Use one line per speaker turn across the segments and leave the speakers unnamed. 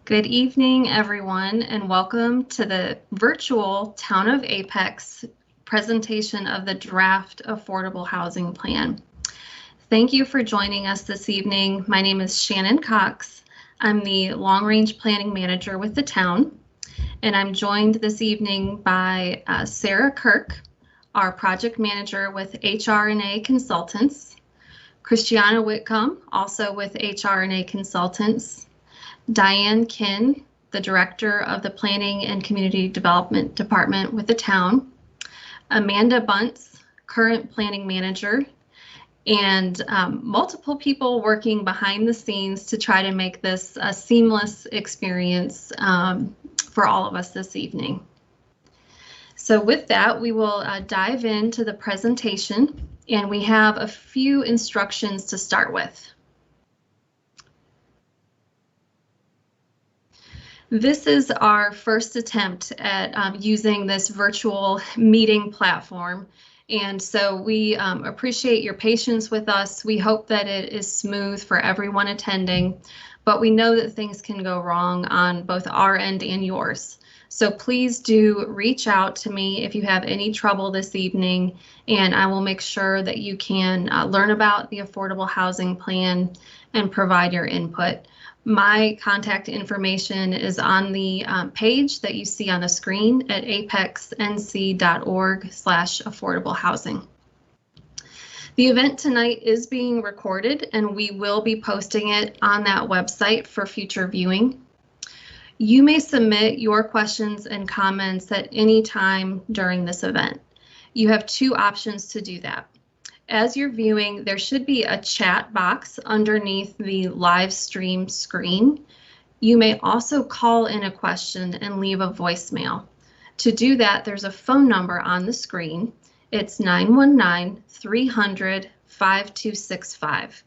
Good evening, everyone, and welcome to the virtual Town of Apex presentation of the Draft Affordable Housing Plan. Thank you for joining us this evening. My name is Shannon Cox. I'm the Long Range Planning Manager with the town, and I'm joined this evening by Sarah Kirk, our Project Manager with HR&A Consultants, Christiana Whitcomb, also with HR&A Consultants, Diane Kinn, the Director of the Planning and Community Development Department with the town, Amanda Bunce, current Planning Manager, and multiple people working behind the scenes to try to make this a seamless experience for all of us this evening. So with that, we will dive into the presentation, and we have a few instructions to start with. This is our first attempt at using this virtual meeting platform, and so we appreciate your patience with us. We hope that it is smooth for everyone attending, but we know that things can go wrong on both our end and yours. So please do reach out to me if you have any trouble this evening, and I will make sure that you can learn about the Affordable Housing Plan and provide your input. My contact information is on the page that you see on the screen at apexnc.org/affordable housing. The event tonight is being recorded, and we will be posting it on that website for future viewing. You may submit your questions and comments at any time during this event. You have two options to do that. As you're viewing, there should be a chat box underneath the live stream screen. You may also call in a question and leave a voicemail. To do that, there's a phone number on the screen. It's 919-300-5265.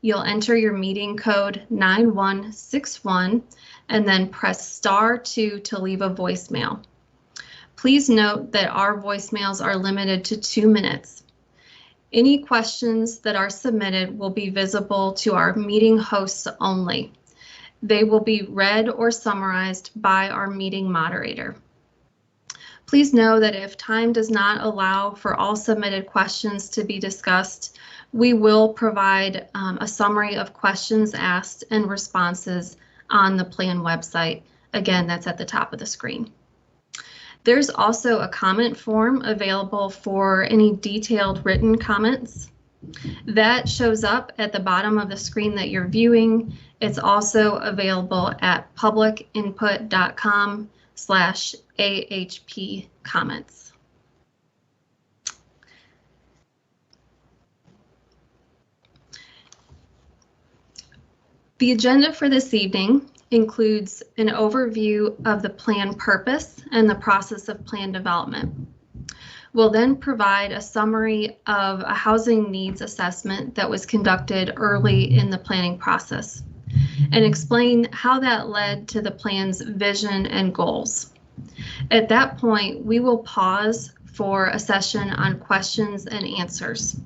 You'll enter your meeting code 9161 and then press *2 to leave a voicemail. Please note that our voicemails are limited to 2 minutes. Any questions that are submitted will be visible to our meeting hosts only. They will be read or summarized by our meeting moderator. Please know that if time does not allow for all submitted questions to be discussed, we will provide a summary of questions asked and responses on the plan website. Again, that's at the top of the screen. There's also a comment form available for any detailed written comments. That shows up at the bottom of the screen that you're viewing. It's also available at publicinput.com/AHP comments. The agenda for this evening includes an overview of the plan purpose and the process of plan development. We'll then provide a summary of a housing needs assessment that was conducted early in the planning process and explain how that led to the plan's vision and goals. At that point, we will pause for a session on questions and answers.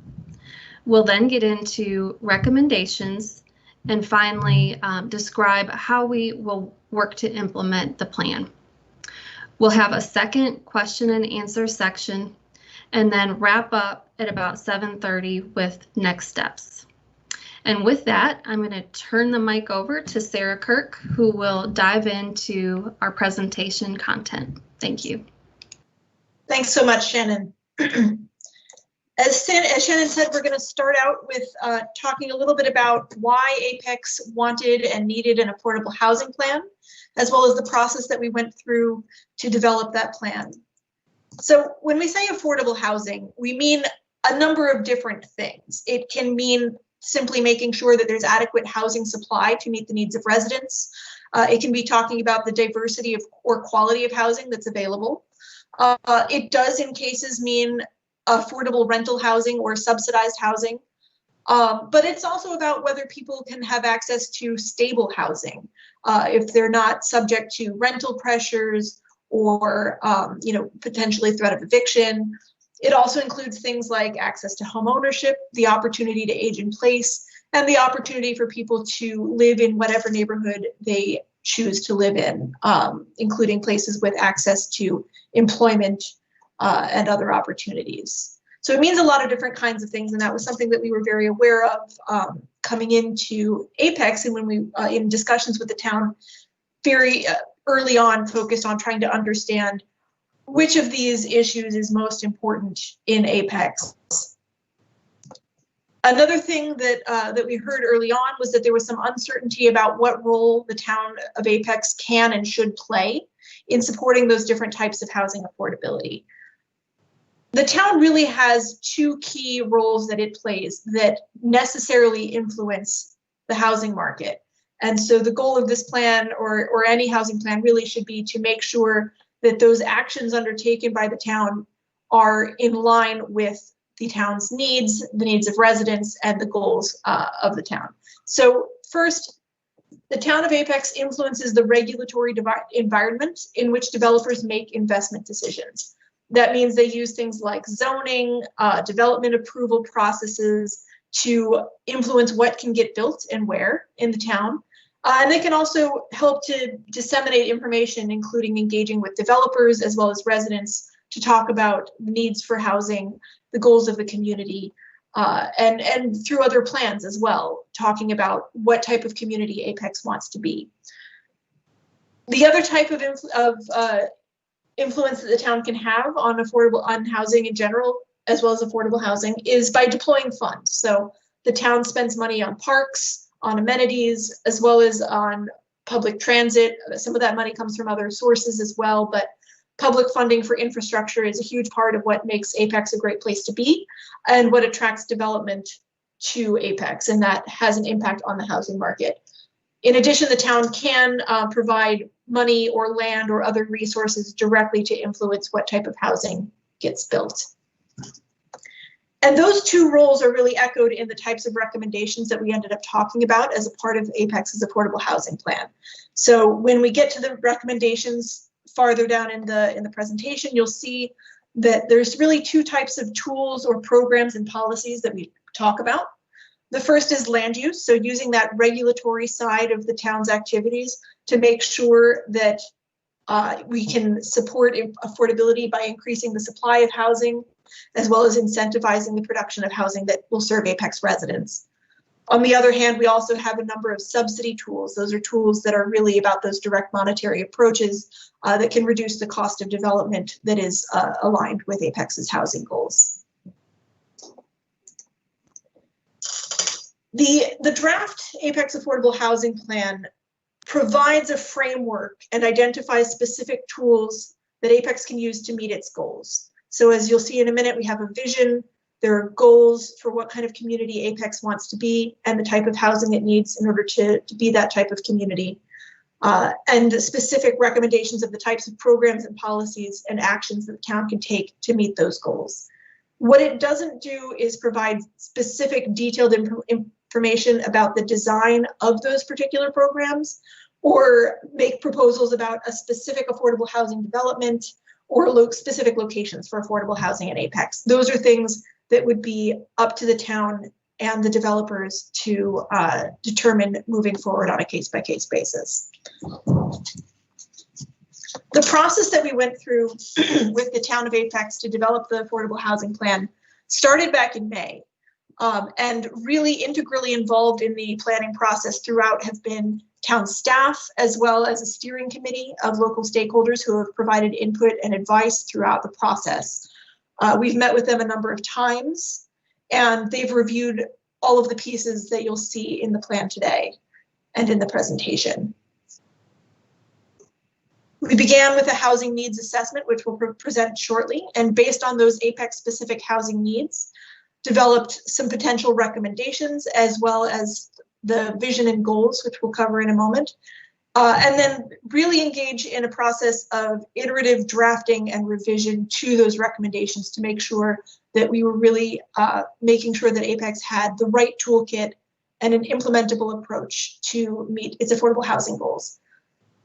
We'll then get into recommendations and finally describe how we will work to implement the plan. We'll have a second question and answer section and then wrap up at about 7:30 with next steps. And with that, I'm going to turn the mic over to Sarah Kirk, who will dive into our presentation content. Thank you.
Thanks so much, Shannon. As Shannon said, we're going to start out with talking a little bit about why Apex wanted and needed an affordable housing plan, as well as the process that we went through to develop that plan. So when we say affordable housing, we mean a number of different things. It can mean simply making sure that there's adequate housing supply to meet the needs of residents. It can be talking about the diversity of or quality of housing that's available. It does in cases mean affordable rental housing or subsidized housing. But it's also about whether people can have access to stable housing if they're not subject to rental pressures or potentially threat of eviction. It also includes things like access to home ownership, the opportunity to age in place, and the opportunity for people to live in whatever neighborhood they choose to live in, including places with access to employment and other opportunities. So it means a lot of different kinds of things, and that was something that we were very aware of coming into Apex, and when we, in discussions with the town, very early on focused on trying to understand which of these issues is most important in Apex. Another thing that that we heard early on was that there was some uncertainty about what role the town of Apex can and should play in supporting those different types of housing affordability. The town really has two key roles that it plays that necessarily influence the housing market. And so the goal of this plan, or any housing plan, really should be to make sure that those actions undertaken by the town are in line with the town's needs, the needs of residents, and the goals of the town. So first, the town of Apex influences the regulatory environment in which developers make investment decisions. That means they use things like zoning, development approval processes to influence what can get built and where in the town. And they can also help to disseminate information, including engaging with developers as well as residents to talk about the needs for housing, the goals of the community, and through other plans as well, talking about what type of community Apex wants to be. The other type of influence that the town can have on housing in general, as well as affordable housing, is by deploying funds. So the town spends money on parks, on amenities, as well as on public transit. Some of that money comes from other sources as well, but public funding for infrastructure is a huge part of what makes Apex a great place to be and what attracts development to Apex, and that has an impact on the housing market. In addition, the town can provide money or land or other resources directly to influence what type of housing gets built. And those two roles are really echoed in the types of recommendations that we ended up talking about as a part of Apex's affordable housing plan. So when we get to the recommendations farther down in the presentation, you'll see that there's really two types of tools or programs and policies that we talk about. The first is land use, so using that regulatory side of the town's activities to make sure that we can support affordability by increasing the supply of housing, as well as incentivizing the production of housing that will serve Apex residents. On the other hand, we also have a number of subsidy tools. Those are tools that are really about those direct monetary approaches that can reduce the cost of development that is aligned with Apex's housing goals. The draft Apex Affordable Housing Plan provides a framework and identifies specific tools that Apex can use to meet its goals. So as you'll see in a minute, we have a vision. There are goals for what kind of community Apex wants to be and the type of housing it needs in order to be that type of community, and specific recommendations of the types of programs and policies and actions that the town can take to meet those goals. What it doesn't do is provide specific detailed information about the design of those particular programs or make proposals about a specific affordable housing development or specific locations for affordable housing in Apex. Those are things that would be up to the town and the developers to determine moving forward on a case-by-case basis. The process that we went through with the town of Apex to develop the affordable housing plan started back in May, and really integrally involved in the planning process throughout have been town staff, as well as a steering committee of local stakeholders who have provided input and advice throughout the process. We've met with them a number of times, and they've reviewed all of the pieces that you'll see in the plan today and in the presentation. We began with a housing needs assessment, which we'll present shortly, and based on those Apex-specific housing needs, developed some potential recommendations as well as the vision and goals, which we'll cover in a moment, and then really engage in a process of iterative drafting and revision to those recommendations to make sure that we were really making sure that Apex had the right toolkit and an implementable approach to meet its affordable housing goals.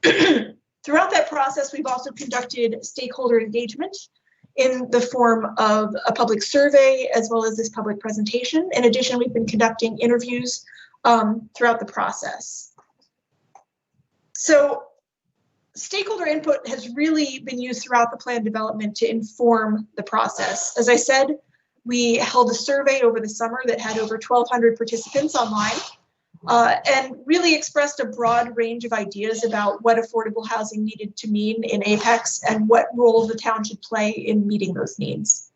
Throughout that process, we've also conducted stakeholder engagement in the form of a public survey as well as this public presentation. In addition, we've been conducting interviews throughout the process. So stakeholder input has really been used throughout the plan development to inform the process. As I said, we held a survey over the summer that had over 1,200 participants online and really expressed a broad range of ideas about what affordable housing needed to mean in Apex and what role the town should play in meeting those needs.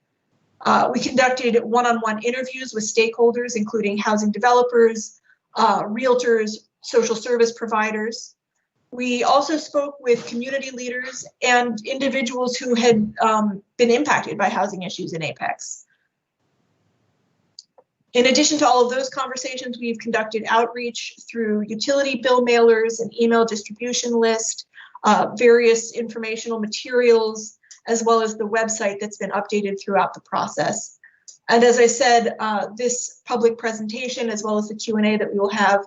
We conducted one-on-one interviews with stakeholders, including housing developers, realtors, social service providers. We also spoke with community leaders and individuals who had been impacted by housing issues in Apex. In addition to all of those conversations, we've conducted outreach through utility bill mailers, an email distribution list, various informational materials, as well as the website that's been updated throughout the process. And as I said, this public presentation, as well as the Q&A that we will have,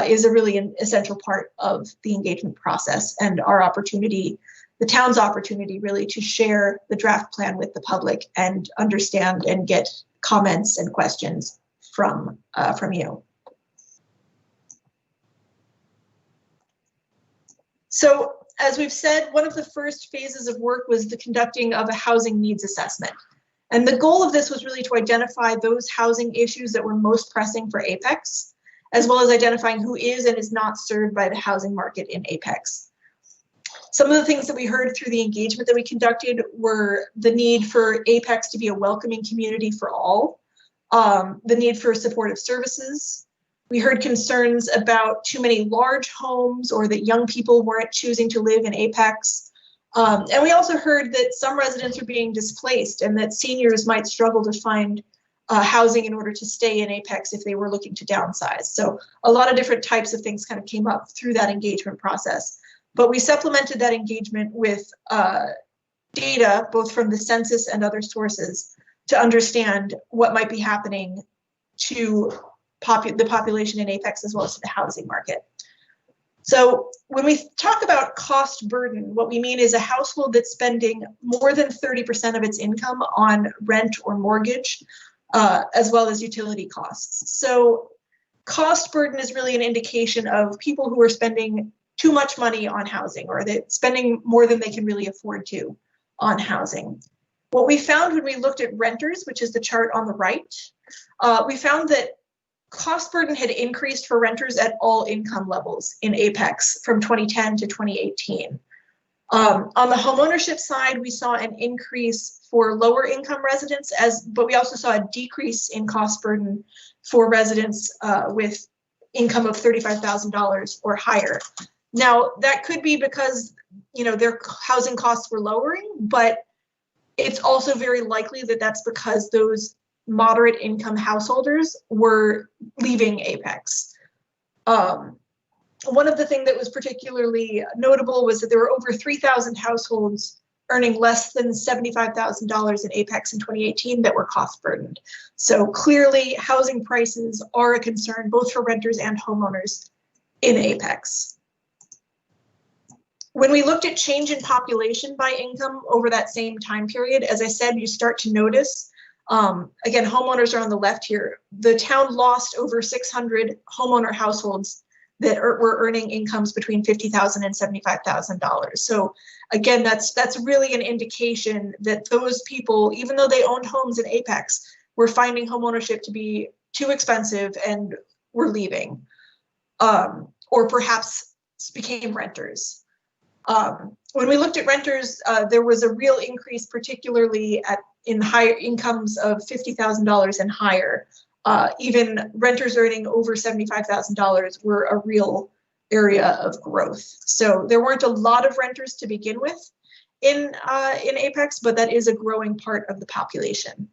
is a really essential part of the engagement process and our opportunity, the town's opportunity really to share the draft plan with the public and understand and get comments and questions from you. So as we've said, one of the first phases of work was the conducting of a housing needs assessment. And the goal of this was really to identify those housing issues that were most pressing for Apex, as well as identifying who is and is not served by the housing market in Apex. Some of the things that we heard through the engagement that we conducted were the need for Apex to be a welcoming community for all, the need for supportive services. We heard concerns about too many large homes or that young people weren't choosing to live in Apex. And we also heard that some residents are being displaced and that seniors might struggle to find housing in order to stay in Apex if they were looking to downsize. So a lot of different types of things kind of came up through that engagement process. But we supplemented that engagement with data, both from the census and other sources, to understand what might be happening to the population in Apex as well as to the housing market. So when we talk about cost burden, what we mean is a household that's spending more than 30% of its income on rent or mortgage, as well as utility costs. So cost burden is really an indication of people who are spending too much money on housing, or they're spending more than they can really afford to on housing. What we found when we looked at renters, which is the chart on the right, we found that cost burden had increased for renters at all income levels in Apex from 2010 to 2018. On the homeownership side, we saw an increase for lower income residents, but we also saw a decrease in cost burden for residents with income of $35,000 or higher. Now, that could be because their housing costs were lowering, but it's also very likely that that's because those moderate income householders were leaving Apex. One of the things that was particularly notable was that there were over 3,000 households earning less than $75,000 in Apex in 2018 that were cost burdened. So clearly housing prices are a concern both for renters and homeowners in Apex. When we looked at change in population by income over that same time period, as I said, you start to notice, again, homeowners are on the left here. The town lost over 600 homeowner households that were earning incomes between $50,000 and $75,000. So again, that's really an indication that those people, even though they owned homes in Apex, were finding homeownership to be too expensive and were leaving, or perhaps became renters. When we looked at renters, there was a real increase, particularly in higher incomes of $50,000 and higher. Even renters earning over $75,000 were a real area of growth. So there weren't a lot of renters to begin with in Apex, but that is a growing part of the population.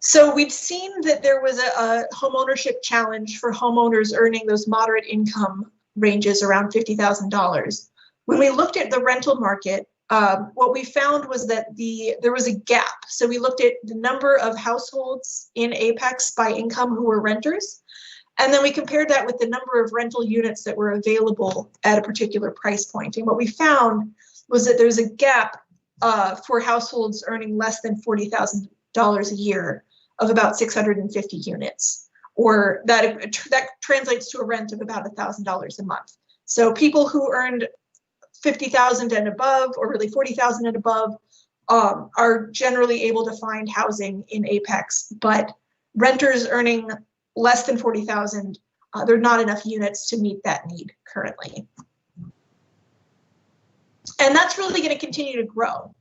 So we've seen that there was a homeownership challenge for homeowners earning those moderate income ranges around $50,000. When we looked at the rental market, what we found was that there was a gap. So we looked at the number of households in Apex by income who were renters, and then we compared that with the number of rental units that were available at a particular price point. And what we found was that there's a gap for households earning less than $40,000 a year of about 650 units. or that translates to a rent of about $1,000 a month. So people who earned $50,000 and above, or really $40,000 and above, are generally able to find housing in Apex, but renters earning less than $40,000, there are not enough units to meet that need currently. And that's really going to continue to grow.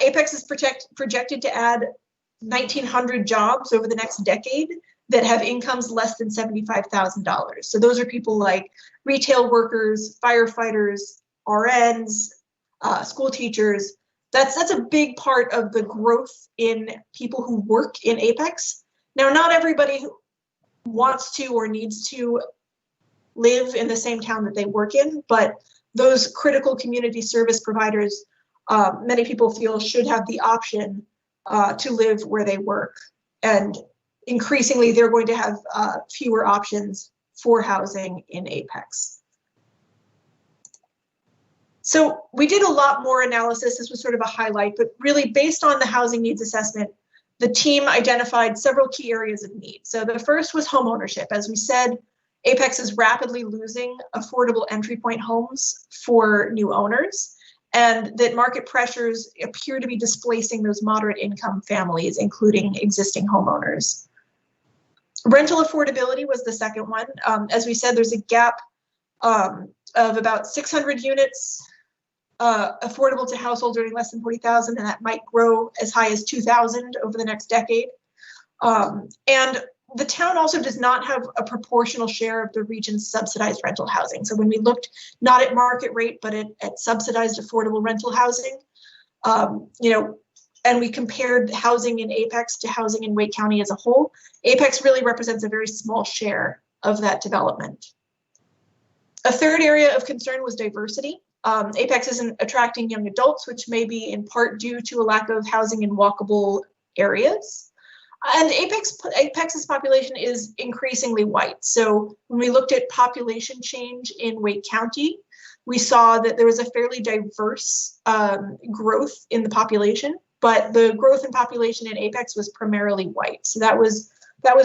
Apex is projected to add 1,900 jobs over the next decade that have incomes less than $75,000. So those are people like retail workers, firefighters, RNs, school teachers. That's a big part of the growth in people who work in Apex. Now, not everybody wants to or needs to live in the same town that they work in, but those critical community service providers, many people feel should have the option to live where they work. And increasingly, they're going to have fewer options for housing in Apex. So we did a lot more analysis. This was sort of a highlight, but really based on the housing needs assessment, the team identified several key areas of need. So the first was home ownership. As we said, Apex is rapidly losing affordable entry point homes for new owners, and that market pressures appear to be displacing those moderate income families, including existing homeowners. Rental affordability was the second one. As we said, there's a gap of about 600 units affordable to households earning less than 40,000, and that might grow as high as 2,000 over the next decade. And the town also does not have a proportional share of the region's subsidized rental housing. So when we looked not at market rate, but at subsidized affordable rental housing, and we compared housing in Apex to housing in Wake County as a whole, Apex really represents a very small share of that development. A third area of concern was diversity. Apex isn't attracting young adults, which may be in part due to a lack of housing in walkable areas. And Apex's population is increasingly white. So when we looked at population change in Wake County, we saw that there was a fairly diverse growth in the population, but the growth in population in Apex was primarily white. So that was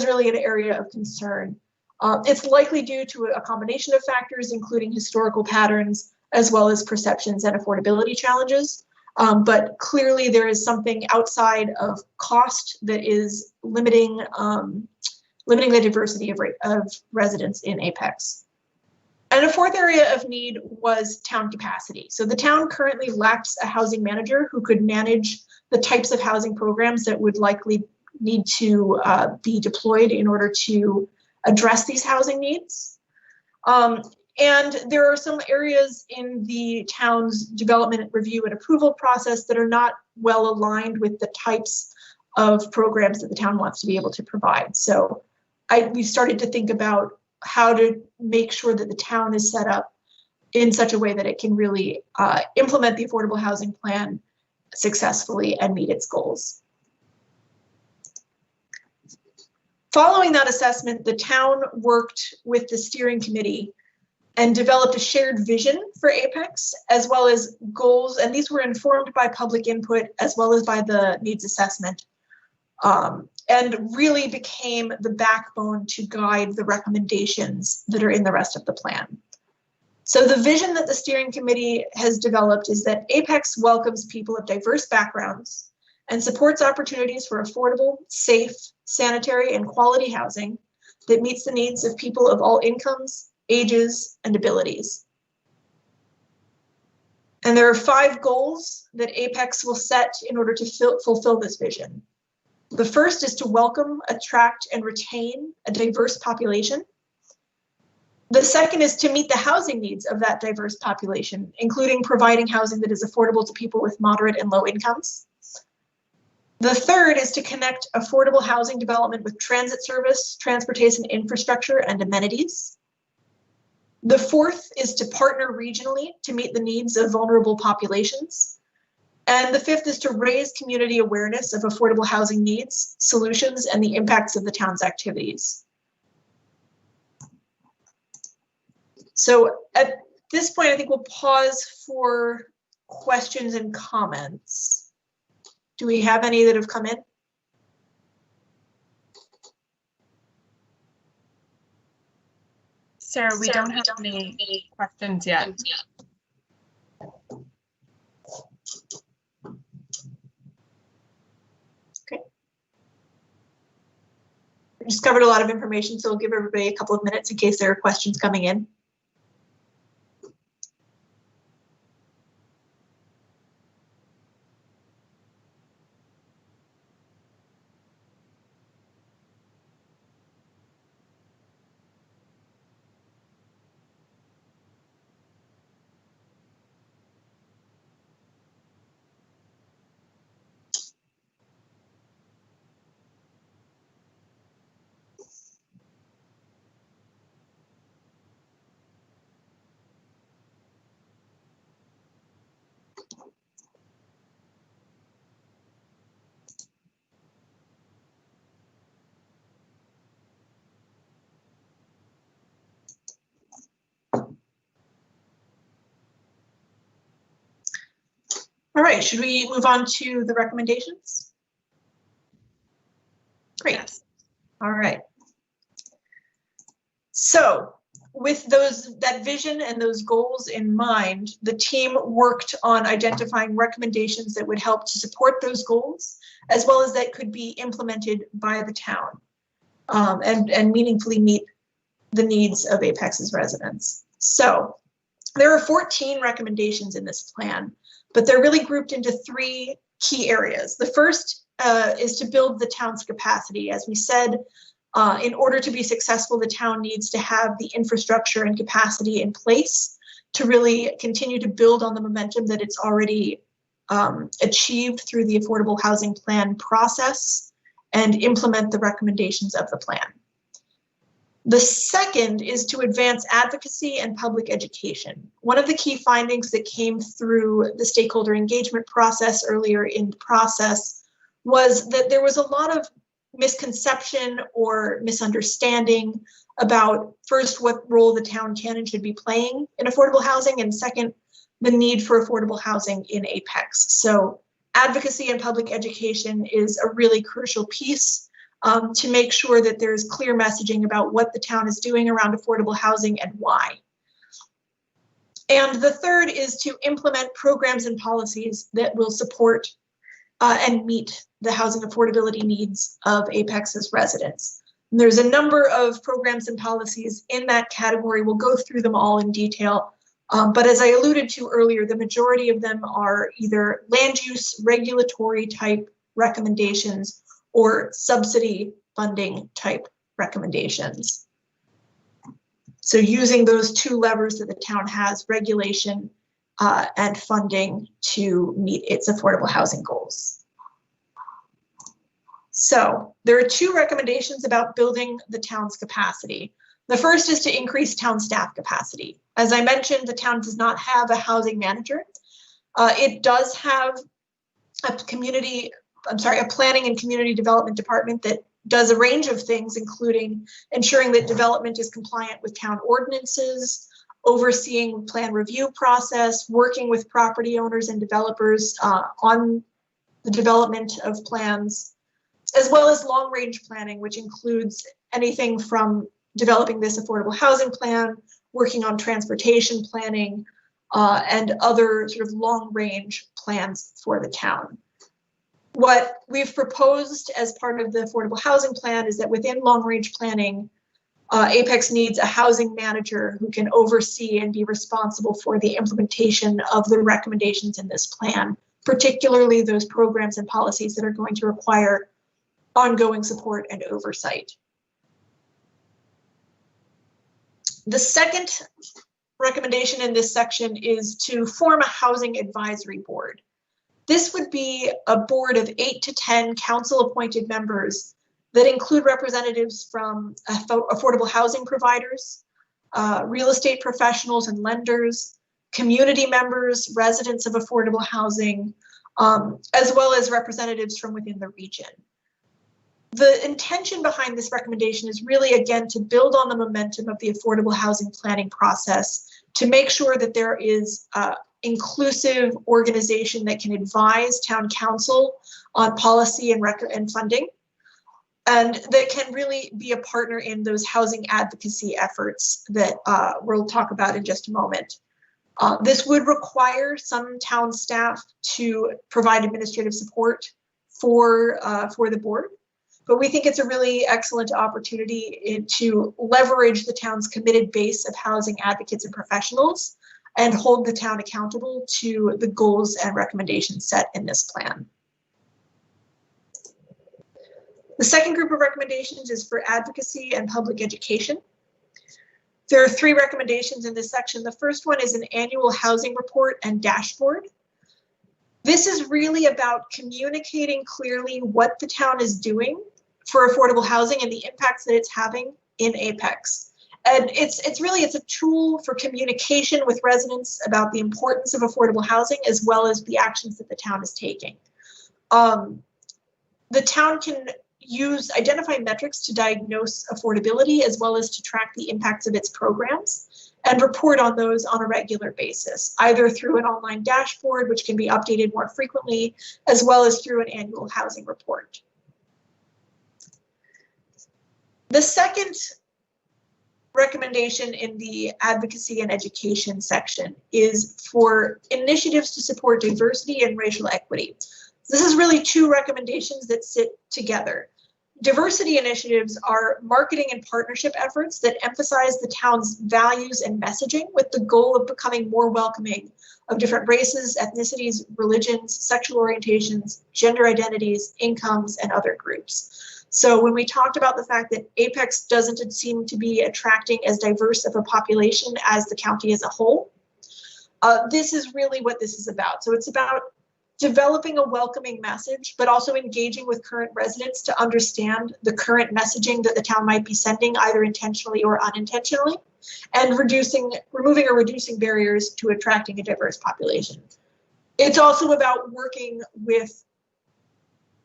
really an area of concern. It's likely due to a combination of factors, including historical patterns, as well as perceptions and affordability challenges. But clearly there is something outside of cost that is limiting the diversity of residents in Apex. And a fourth area of need was town capacity. So the town currently lacks a housing manager who could manage the types of housing programs that would likely need to be deployed in order to address these housing needs. And there are some areas in the town's development review and approval process that are not well aligned with the types of programs that the town wants to be able to provide. So we started to think about how to make sure that the town is set up in such a way that it can really implement the affordable housing plan successfully and meet its goals. Following that assessment, the town worked with the steering committee and developed a shared vision for Apex, as well as goals, and these were informed by public input as well as by the needs assessment, and really became the backbone to guide the recommendations that are in the rest of the plan. So the vision that the steering committee has developed is that Apex welcomes people of diverse backgrounds and supports opportunities for affordable, safe, sanitary, and quality housing that meets the needs of people of all incomes, ages, and abilities. And there are 5 goals that Apex will set in order to fulfill this vision. The first is to welcome, attract, and retain a diverse population. The second is to meet the housing needs of that diverse population, including providing housing that is affordable to people with moderate and low incomes. The third is to connect affordable housing development with transit service, transportation infrastructure, and amenities. The fourth is to partner regionally to meet the needs of vulnerable populations. And the fifth is to raise community awareness of affordable housing needs, solutions, and the impacts of the town's activities. So at this point, I think we'll pause for questions and comments. Do we have any that have come in?
Sarah, we don't have any questions yet.
Okay. We just covered a lot of information, so we'll give everybody a couple of minutes in case there are questions coming in. All right, should we move on to the recommendations? Great.
Yes.
All right. So with that vision and those goals in mind, the team worked on identifying recommendations that would help to support those goals, as well as that could be implemented by the town and meaningfully meet the needs of Apex's residents. So there are 14 recommendations in this plan, but they're really grouped into 3 key areas. The first is to build the town's capacity. As we said, in order to be successful, the town needs to have the infrastructure and capacity in place to really continue to build on the momentum that it's already achieved through the Affordable Housing Plan process and implement the recommendations of the plan. The second is to advance advocacy and public education. One of the key findings that came through the stakeholder engagement process earlier in the process was that there was a lot of misconception or misunderstanding about, first, what role the town can and should be playing in affordable housing, and second, the need for affordable housing in Apex. So advocacy and public education is a really crucial piece to make sure that there's clear messaging about what the town is doing around affordable housing and why. And the third is to implement programs and policies that will support and meet the housing affordability needs of Apex's residents. And there's a number of programs and policies in that category. We'll go through them all in detail. But as I alluded to earlier, the majority of them are either land use regulatory type recommendations or subsidy funding type recommendations. So using those 2 levers that the town has, regulation and funding, to meet its affordable housing goals. So there are 2 recommendations about building the town's capacity. The first is to increase town staff capacity. As I mentioned, the town does not have a housing manager. It does have a planning and community development department that does a range of things, including ensuring that development is compliant with town ordinances, overseeing plan review process, working with property owners and developers on the development of plans, as well as long-range planning, which includes anything from developing this affordable housing plan, working on transportation planning, and other sort of long-range plans for the town. What we've proposed as part of the affordable housing plan is that within long-range planning, Apex needs a housing manager who can oversee and be responsible for the implementation of the recommendations in this plan, particularly those programs and policies that are going to require ongoing support and oversight. The second recommendation in this section is to form a housing advisory board. This would be a board of 8 to 10 council-appointed members that include representatives from affordable housing providers, real estate professionals and lenders, community members, residents of affordable housing, as well as representatives from within the region. The intention behind this recommendation is really, again, to build on the momentum of the affordable housing planning process to make sure that there is inclusive organization that can advise town council on policy and funding, and that can really be a partner in those housing advocacy efforts that we'll talk about in just a moment. This would require some town staff to provide administrative support for the board, but we think it's a really excellent opportunity to leverage the town's committed base of housing advocates and professionals and hold the town accountable to the goals and recommendations set in this plan. The second group of recommendations is for advocacy and public education. There are 3 recommendations in this section. The first one is an annual housing report and dashboard. This is really about communicating clearly what the town is doing for affordable housing and the impacts that it's having in Apex. And it's a tool for communication with residents about the importance of affordable housing as well as the actions that the town is taking. The town can identify metrics to diagnose affordability as well as to track the impacts of its programs and report on those on a regular basis, either through an online dashboard, which can be updated more frequently, as well as through an annual housing report. The second recommendation in the advocacy and education section is for initiatives to support diversity and racial equity. This is really 2 recommendations that sit together. Diversity initiatives are marketing and partnership efforts that emphasize the town's values and messaging with the goal of becoming more welcoming of different races, ethnicities, religions, sexual orientations, gender identities, incomes, and other groups. So when we talked about the fact that Apex doesn't seem to be attracting as diverse of a population as the county as a whole, this is really what this is about. So it's about developing a welcoming message, but also engaging with current residents to understand the current messaging that the town might be sending, either intentionally or unintentionally, and removing or reducing barriers to attracting a diverse population. It's also about working with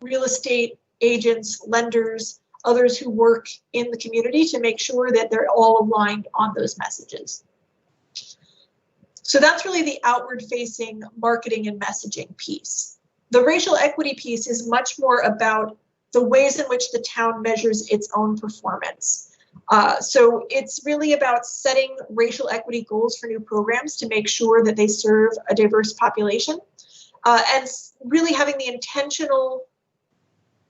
real estate agents, lenders, others who work in the community to make sure that they're all aligned on those messages. So that's really the outward-facing marketing and messaging piece. The racial equity piece is much more about the ways in which the town measures its own performance. So it's really about setting racial equity goals for new programs to make sure that they serve a diverse population, and really having the intentional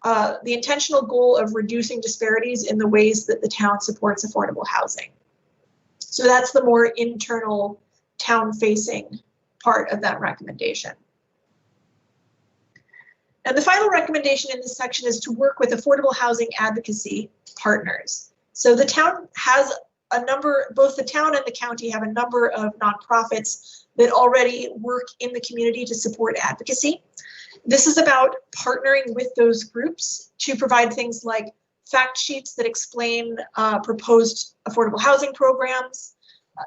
goal of reducing disparities in the ways that the town supports affordable housing. So that's the more internal town-facing part of that recommendation. And the final recommendation in this section is to work with affordable housing advocacy partners. So the town has both the town and the county have a number of nonprofits that already work in the community to support advocacy. This is about partnering with those groups to provide things like fact sheets that explain proposed affordable housing programs,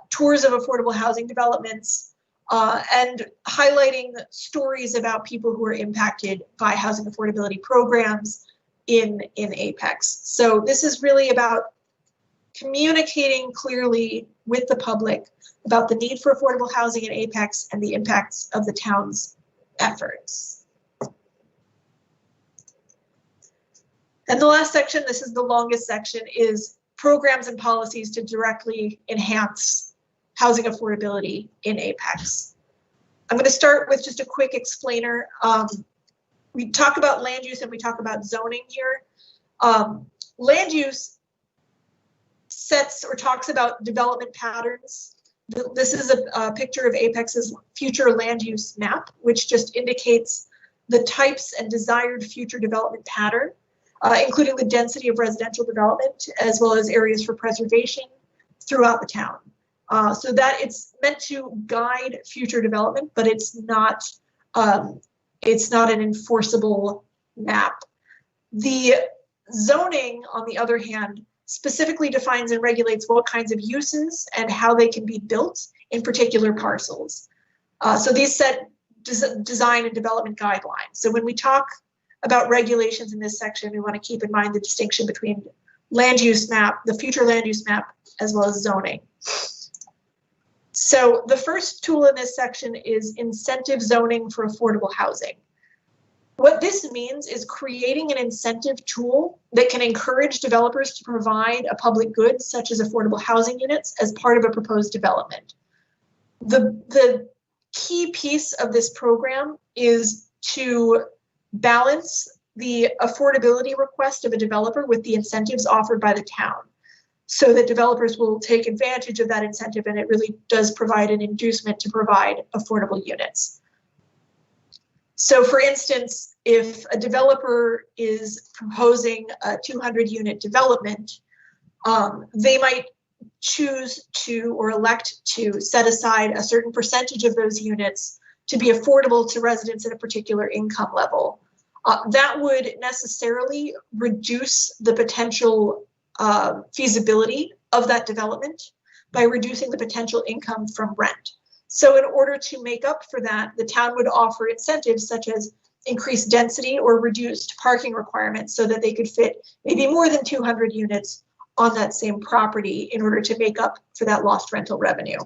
tours of affordable housing developments, and highlighting stories about people who are impacted by housing affordability programs in Apex. So this is really about communicating clearly with the public about the need for affordable housing in Apex and the impacts of the town's efforts. And the last section, this is the longest section, is programs and policies to directly enhance housing affordability in Apex. I'm going to start with just a quick explainer. We talk about land use and we talk about zoning here. Land use sets or talks about development patterns. This is a picture of Apex's future land use map, which just indicates the types and desired future development pattern, including the density of residential development, as well as areas for preservation throughout the town. So that it's meant to guide future development, but it's not an enforceable map. The zoning, on the other hand, specifically defines and regulates what kinds of uses and how they can be built in particular parcels. So these set design and development guidelines. So when we talk about regulations in this section, we want to keep in mind the distinction between land use map, the future land use map, as well as zoning. So the first tool in this section is incentive zoning for affordable housing. What this means is creating an incentive tool that can encourage developers to provide a public good, such as affordable housing units, as part of a proposed development. The key piece of this program is to balance the affordability request of a developer with the incentives offered by the town, so that developers will take advantage of that incentive, and it really does provide an inducement to provide affordable units. So for instance, if a developer is proposing a 200-unit development, they might choose to or elect to set aside a certain percentage of those units to be affordable to residents at a particular income level. That would necessarily reduce the potential feasibility of that development by reducing the potential income from rent. So in order to make up for that, the town would offer incentives such as increased density or reduced parking requirements so that they could fit maybe more than 200 units on that same property in order to make up for that lost rental revenue.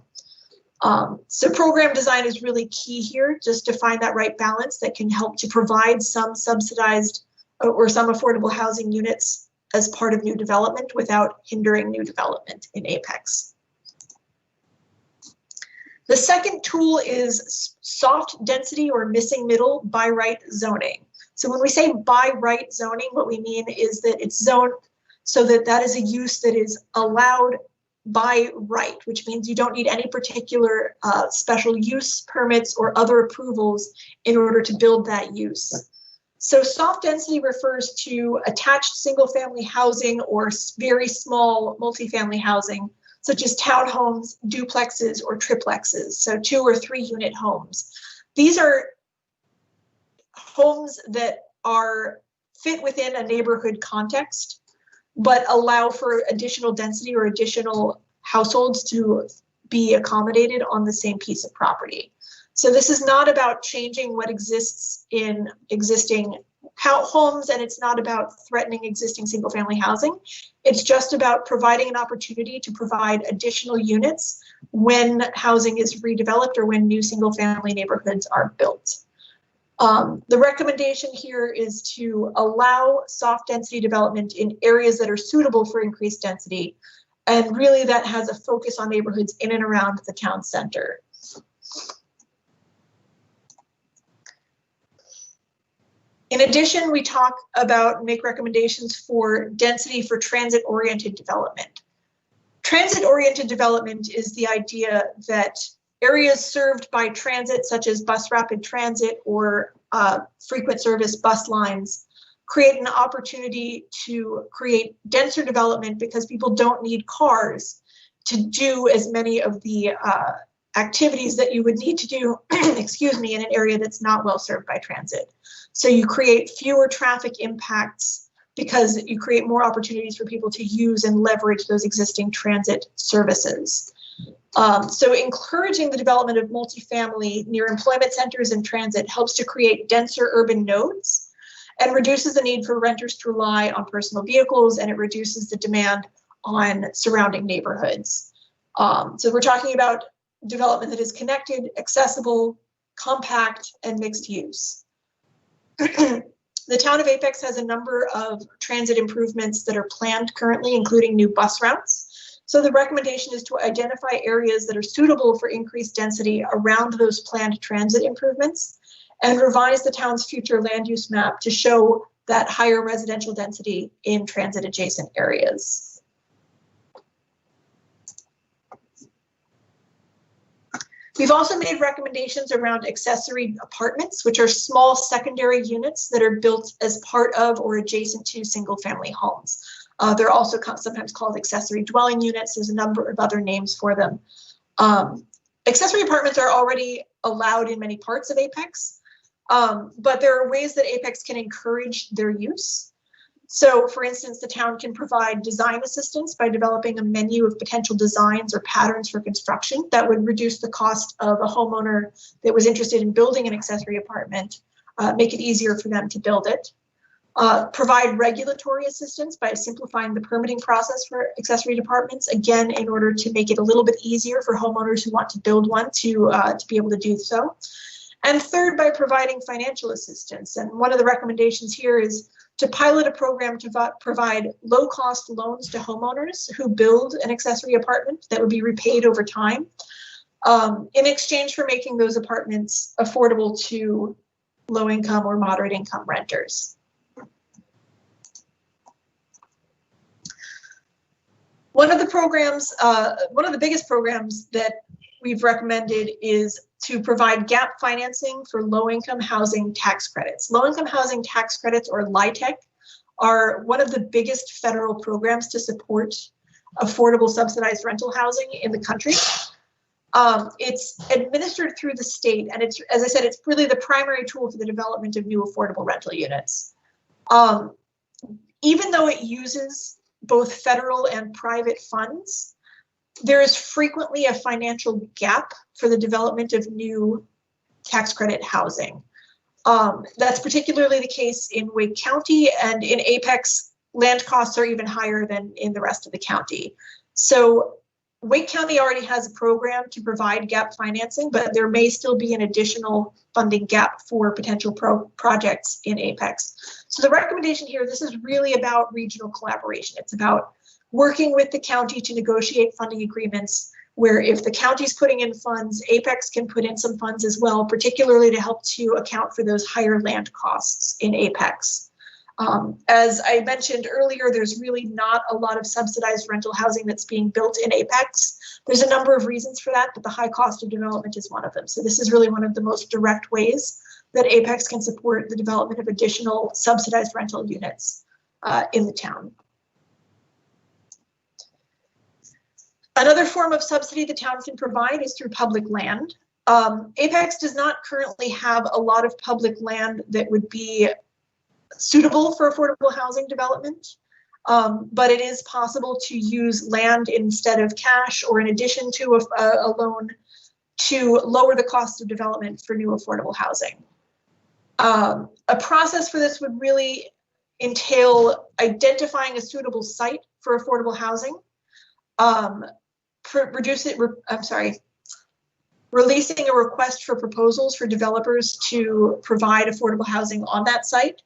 So program design is really key here, just to find that right balance that can help to provide some subsidized or some affordable housing units as part of new development without hindering new development in Apex. The second tool is soft density or missing middle by right zoning. So when we say by right zoning, what we mean is that it's zoned so that that is a use that is allowed by right, which means you don't need any particular special use permits or other approvals in order to build that use. So soft density refers to attached single family housing or very small multifamily housing, such as townhomes, duplexes, or triplexes, so 2 or 3 unit homes. These are homes that are fit within a neighborhood context, but allow for additional density or additional households to be accommodated on the same piece of property. So this is not about changing what exists in existing homes, and it's not about threatening existing single family housing. It's just about providing an opportunity to provide additional units when housing is redeveloped or when new single family neighborhoods are built. The recommendation here is to allow soft density development in areas that are suitable for increased density. And really that has a focus on neighborhoods in and around the town center. In addition, we talk about, make recommendations for density for transit-oriented development. Transit-oriented development is the idea that areas served by transit, such as bus rapid transit or frequent service bus lines, create an opportunity to create denser development because people don't need cars to do as many of the activities that you would need to do, excuse me, in an area that's not well served by transit. So you create fewer traffic impacts because you create more opportunities for people to use and leverage those existing transit services. So encouraging the development of multifamily near employment centers and transit helps to create denser urban nodes and reduces the need for renters to rely on personal vehicles, and it reduces the demand on surrounding neighborhoods. So we're talking about development that is connected, accessible, compact, and mixed use. The town of Apex has a number of transit improvements that are planned currently, including new bus routes. So the recommendation is to identify areas that are suitable for increased density around those planned transit improvements and revise the town's future land use map to show that higher residential density in transit adjacent areas. We've also made recommendations around accessory apartments, which are small secondary units that are built as part of or adjacent to single family homes. They're also sometimes called accessory dwelling units. There's a number of other names for them. Accessory apartments are already allowed in many parts of Apex, but there are ways that Apex can encourage their use. So for instance, the town can provide design assistance by developing a menu of potential designs or patterns for construction that would reduce the cost of a homeowner that was interested in building an accessory apartment, make it easier for them to build it. Provide regulatory assistance by simplifying the permitting process for accessory apartments, again, in order to make it a little bit easier for homeowners who want to build one to be able to do so. And third, by providing financial assistance. And one of the recommendations here is to pilot a program to provide low-cost loans to homeowners who build an accessory apartment that would be repaid over time, in exchange for making those apartments affordable to low-income or moderate-income renters. One of the biggest programs that we've recommended is to provide gap financing for low-income housing tax credits. Low-income housing tax credits, or LIHTC, are one of the biggest federal programs to support affordable subsidized rental housing in the country. It's administered through the state, and it's, as I said, it's really the primary tool for the development of new affordable rental units. Even though it uses both federal and private funds, there is frequently a financial gap for the development of new tax credit housing. That's particularly the case in Wake County, and in Apex, land costs are even higher than in the rest of the county. So Wake County already has a program to provide gap financing, but there may still be an additional funding gap for potential projects in Apex. So the recommendation here, this is really about regional collaboration. It's about working with the county to negotiate funding agreements where if the county's putting in funds, Apex can put in some funds as well, particularly to help to account for those higher land costs in Apex. As I mentioned earlier, there's really not a lot of subsidized rental housing that's being built in Apex. There's a number of reasons for that, but the high cost of development is one of them. So this is really one of the most direct ways that Apex can support the development of additional subsidized rental units in the town. Another form of subsidy the town can provide is through public land. Apex does not currently have a lot of public land that would be suitable for affordable housing development, but it is possible to use land instead of cash or in addition to a loan to lower the cost of development for new affordable housing. A process for this would really entail identifying a suitable site for affordable housing, releasing a request for proposals for developers to provide affordable housing on that site,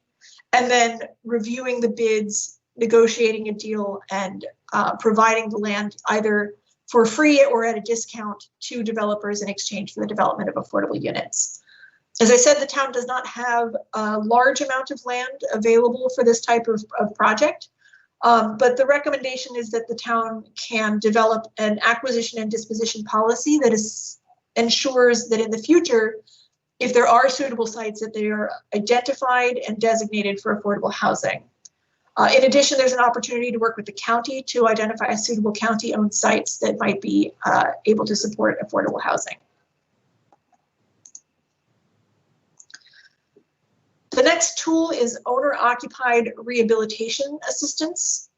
and then reviewing the bids, negotiating a deal, and providing the land either for free or at a discount to developers in exchange for the development of affordable units. As I said, the town does not have a large amount of land available for this type of project. But the recommendation is that the town can develop an acquisition and disposition policy that ensures that in the future, if there are suitable sites, that they are identified and designated for affordable housing. In addition, there's an opportunity to work with the county to identify suitable county-owned sites that might be able to support affordable housing. The next tool is owner-occupied rehabilitation assistance.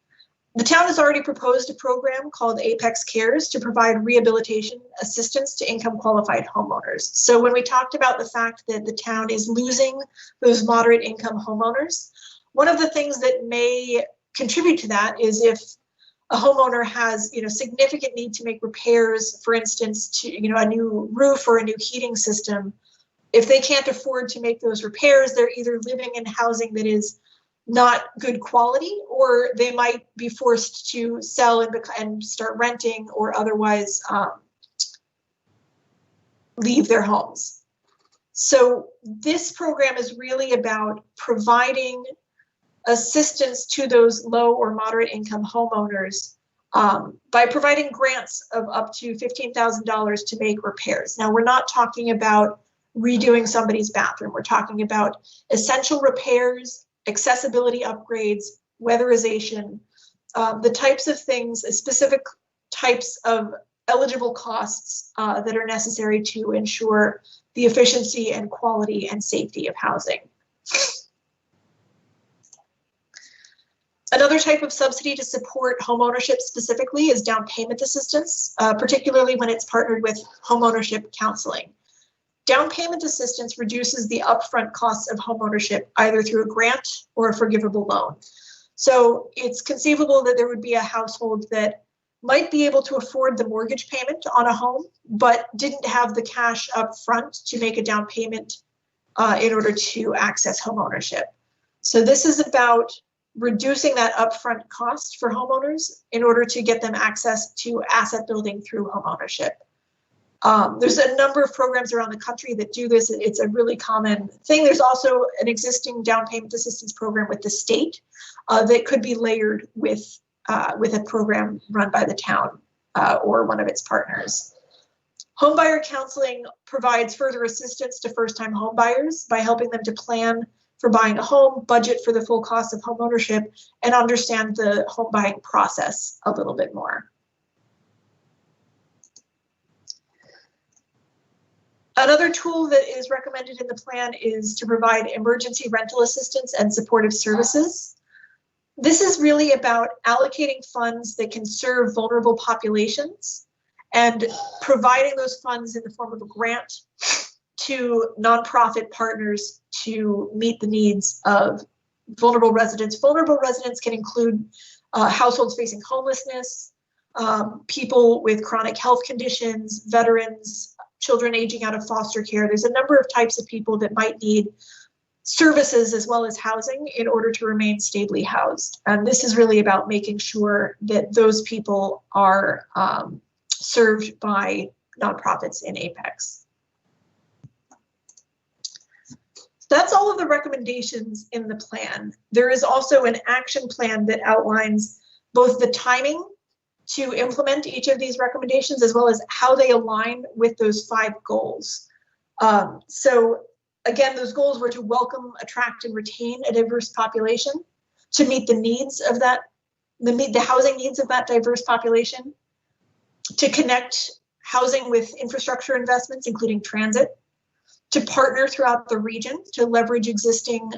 The town has already proposed a program called Apex Cares to provide rehabilitation assistance to income-qualified homeowners. So when we talked about the fact that the town is losing those moderate-income homeowners, one of the things that may contribute to that is if a homeowner has, significant need to make repairs, for instance, to, a new roof or a new heating system. If they can't afford to make those repairs, they're either living in housing that is not good quality, or they might be forced to sell and start renting or otherwise leave their homes. So this program is really about providing assistance to those low or moderate income homeowners by providing grants of up to $15,000 to make repairs. Now, we're not talking about redoing somebody's bathroom. We're talking about essential repairs, accessibility upgrades, weatherization, the types of things, specific types of eligible costs that are necessary to ensure the efficiency and quality and safety of housing. Another type of subsidy to support homeownership specifically is down payment assistance, particularly when it's partnered with homeownership counseling. Down payment assistance reduces the upfront costs of homeownership either through a grant or a forgivable loan. So it's conceivable that there would be a household that might be able to afford the mortgage payment on a home, but didn't have the cash up front to make a down payment in order to access home ownership. So this is about reducing that upfront cost for homeowners in order to get them access to asset building through home ownership. There's a number of programs around the country that do this. It's a really common thing. There's also an existing down payment assistance program with the state that could be layered with a program run by the town or one of its partners. Homebuyer counseling provides further assistance to first-time homebuyers by helping them to plan for buying a home, budget for the full cost of home ownership, and understand the home buying process a little bit more. Another tool that is recommended in the plan is to provide emergency rental assistance and supportive services. This is really about allocating funds that can serve vulnerable populations and providing those funds in the form of a grant to nonprofit partners to meet the needs of vulnerable residents. Vulnerable residents can include households facing homelessness, people with chronic health conditions, veterans, children aging out of foster care. There's a number of types of people that might need services as well as housing in order to remain stably housed. And this is really about making sure that those people are served by nonprofits in Apex. That's all of the recommendations in the plan. There is also an action plan that outlines both the timing to implement each of these recommendations as well as how they align with those 5 goals. So again, those goals were to welcome, attract, and retain a diverse population, to meet the needs of that, the housing needs of that diverse population, to connect housing with infrastructure investments, including transit, to partner throughout the region, to leverage existing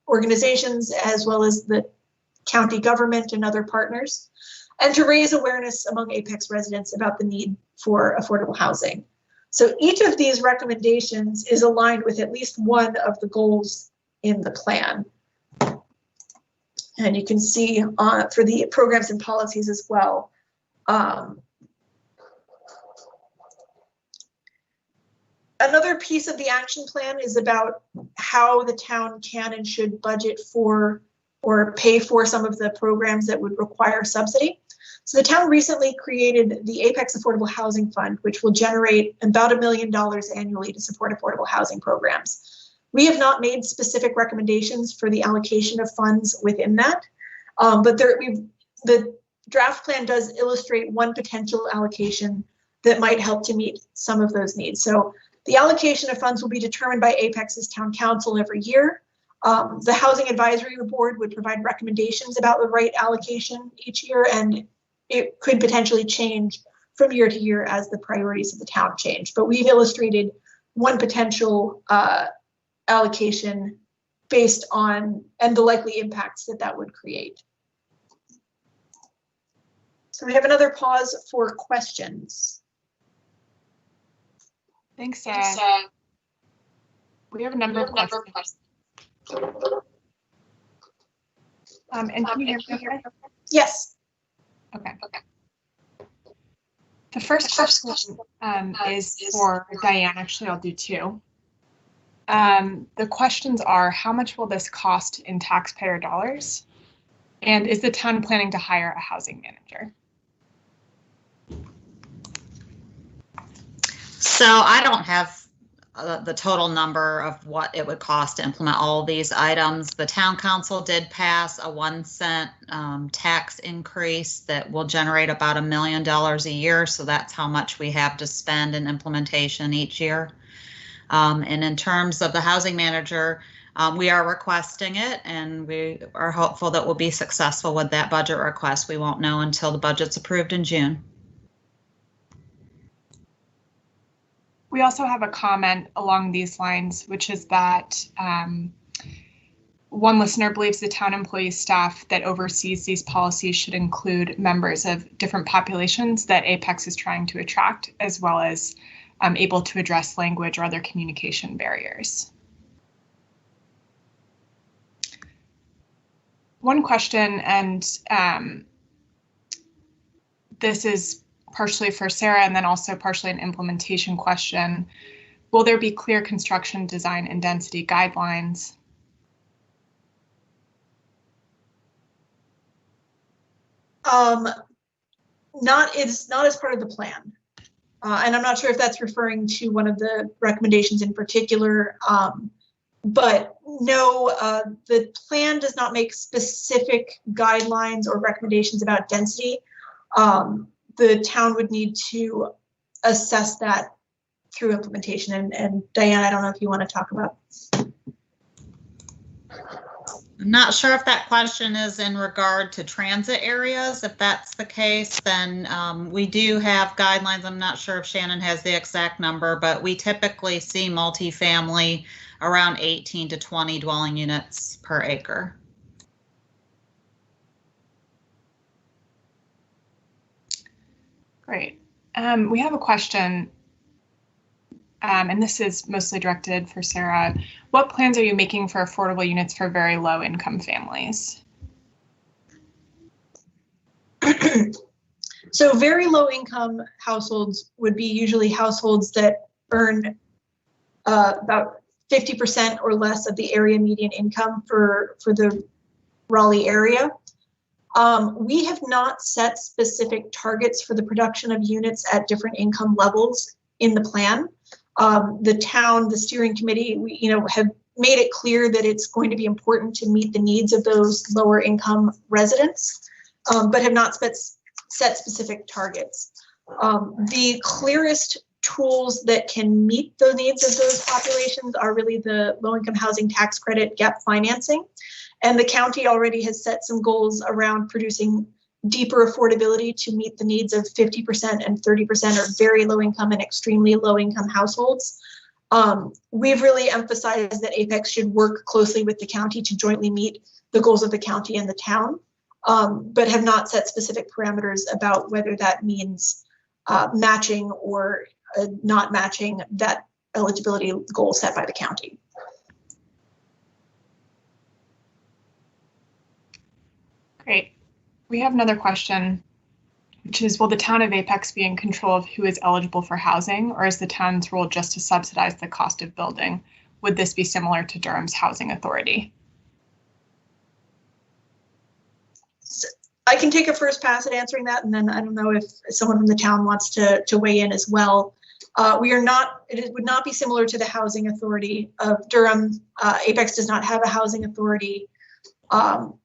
organizations as well as the county government and other partners, and to raise awareness among Apex residents about the need for affordable housing. So each of these recommendations is aligned with at least one of the goals in the plan. And you can see for the programs and policies as well. Another piece of the action plan is about how the town can and should budget for or pay for some of the programs that would require subsidy. So the town recently created the Apex Affordable Housing Fund, which will generate about $1 million annually to support affordable housing programs. We have not made specific recommendations for the allocation of funds within that, but the draft plan does illustrate one potential allocation that might help to meet some of those needs. So the allocation of funds will be determined by Apex's town council every year. The Housing Advisory Board would provide recommendations about the right allocation each year, and it could potentially change from year to year as the priorities of the town change. But we've illustrated one potential allocation based on and the likely impacts that that would create. So we have another pause for questions.
Thanks, Sarah. We have a number of questions. And can you hear me okay?
Yes.
Okay. The first question is for Diane. Actually, I'll do 2. The questions are, how much will this cost in taxpayer dollars? And is the town planning to hire a housing manager?
So I don't have the total number of what it would cost to implement all of these items. The town council did pass a 1 cent tax increase that will generate about $1 million a year. So that's how much we have to spend in implementation each year. And in terms of the housing manager, we are requesting it, and we are hopeful that we'll be successful with that budget request. We won't know until the budget's approved in June.
We also have a comment along these lines, which is that one listener believes the town employee staff that oversees these policies should include members of different populations that Apex is trying to attract, as well as able to address language or other communication barriers. One question, and this is partially for Sarah and then also partially an implementation question. Will there be clear construction design and density guidelines?
Not as part of the plan. And I'm not sure if that's referring to one of the recommendations in particular, but no, the plan does not make specific guidelines or recommendations about density. The town would need to assess that through implementation. And Diane, I don't know if you want to talk about.
I'm not sure if that question is in regard to transit areas. If that's the case, then we do have guidelines. I'm not sure if Shannon has the exact number, but we typically see multifamily around 18 to 20 dwelling units per acre.
Great. We have a question, and this is mostly directed for Sarah. What plans are you making for affordable units for very low income families?
So very low income households would be usually households that earn about 50% or less of the area median income for the Raleigh area. We have not set specific targets for the production of units at different income levels in the plan. The steering committee, we, have made it clear that it's going to be important to meet the needs of those lower income residents, but have not set specific targets. The clearest tools that can meet the needs of those populations are really the low-income housing tax credit gap financing. And the county already has set some goals around producing deeper affordability to meet the needs of 50% and 30% of very low income and extremely low income households. We've really emphasized that Apex should work closely with the county to jointly meet the goals of the county and the town, but have not set specific parameters about whether that means matching or not matching that eligibility goal set by the county.
Great. We have another question, which is, will the town of Apex be in control of who is eligible for housing, or is the town's role just to subsidize the cost of building? Would this be similar to Durham's housing authority?
I can take a first pass at answering that, and then I don't know if someone from the town wants to weigh in as well. It would not be similar to the housing authority of Durham. Apex does not have a housing authority.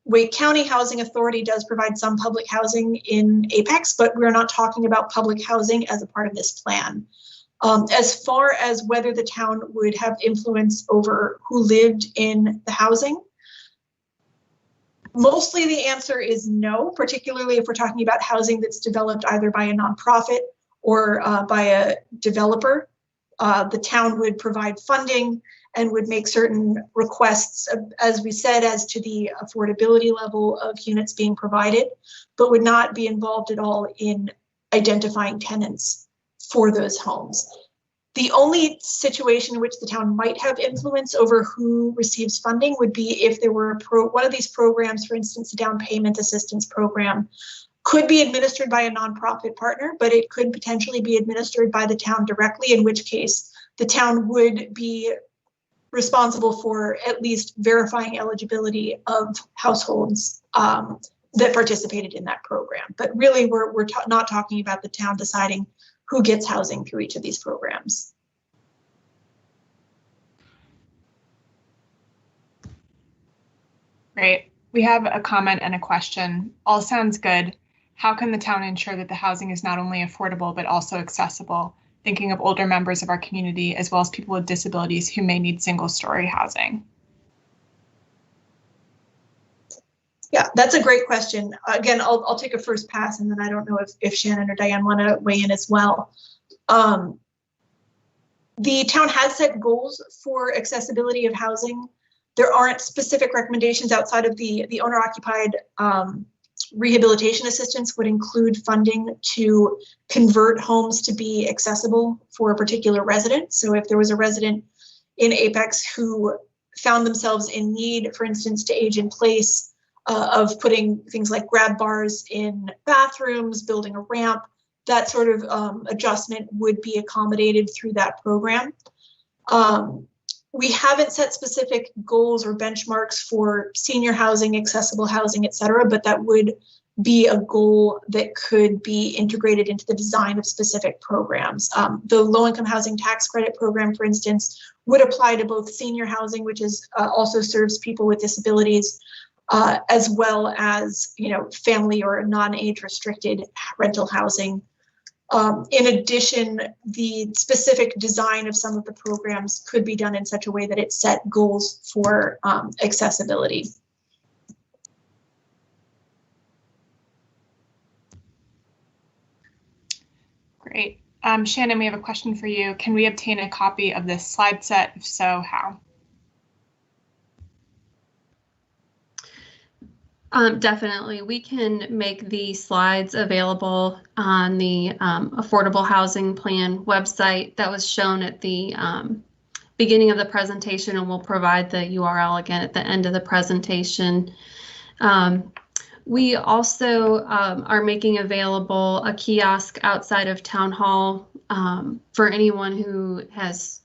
Wake County Housing Authority does provide some public housing in Apex, but we're not talking about public housing as a part of this plan. As far as whether the town would have influence over who lived in the housing, mostly the answer is no, particularly if we're talking about housing that's developed either by a nonprofit or by a developer. The town would provide funding and would make certain requests, as we said, as to the affordability level of units being provided, but would not be involved at all in identifying tenants for those homes. The only situation in which the town might have influence over who receives funding would be if there were one of these programs, for instance, a down payment assistance program, could be administered by a nonprofit partner, but it could potentially be administered by the town directly, in which case the town would be responsible for at least verifying eligibility of households that participated in that program. But really, we're not talking about the town deciding who gets housing through each of these programs.
Great. We have a comment and a question. All sounds good. How can the town ensure that the housing is not only affordable, but also accessible? Thinking of older members of our community, as well as people with disabilities who may need single-story housing.
Yeah, that's a great question. Again, I'll take a first pass, and then I don't know if Shannon or Diane want to weigh in as well. The town has set goals for accessibility of housing. There aren't specific recommendations outside of the owner-occupied rehabilitation assistance would include funding to convert homes to be accessible for a particular resident. So if there was a resident in Apex who found themselves in need, for instance, to age in place, of putting things like grab bars in bathrooms, building a ramp. That sort of adjustment would be accommodated through that program. We haven't set specific goals or benchmarks for senior housing, accessible housing, et cetera, but that would be a goal that could be integrated into the design of specific programs. The low-income housing tax credit program, for instance, would apply to both senior housing, which is also serves people with disabilities, as well as family or non-age restricted rental housing. In addition, the specific design of some of the programs could be done in such a way that it set goals for accessibility.
Great. Shannon, we have a question for you. Can we obtain a copy of this slide set? If so, how?
Definitely. We can make the slides available on the Affordable Housing Plan website that was shown at the beginning of the presentation, and we'll provide the URL again at the end of the presentation. We also are making available a kiosk outside of Town Hall for anyone who has,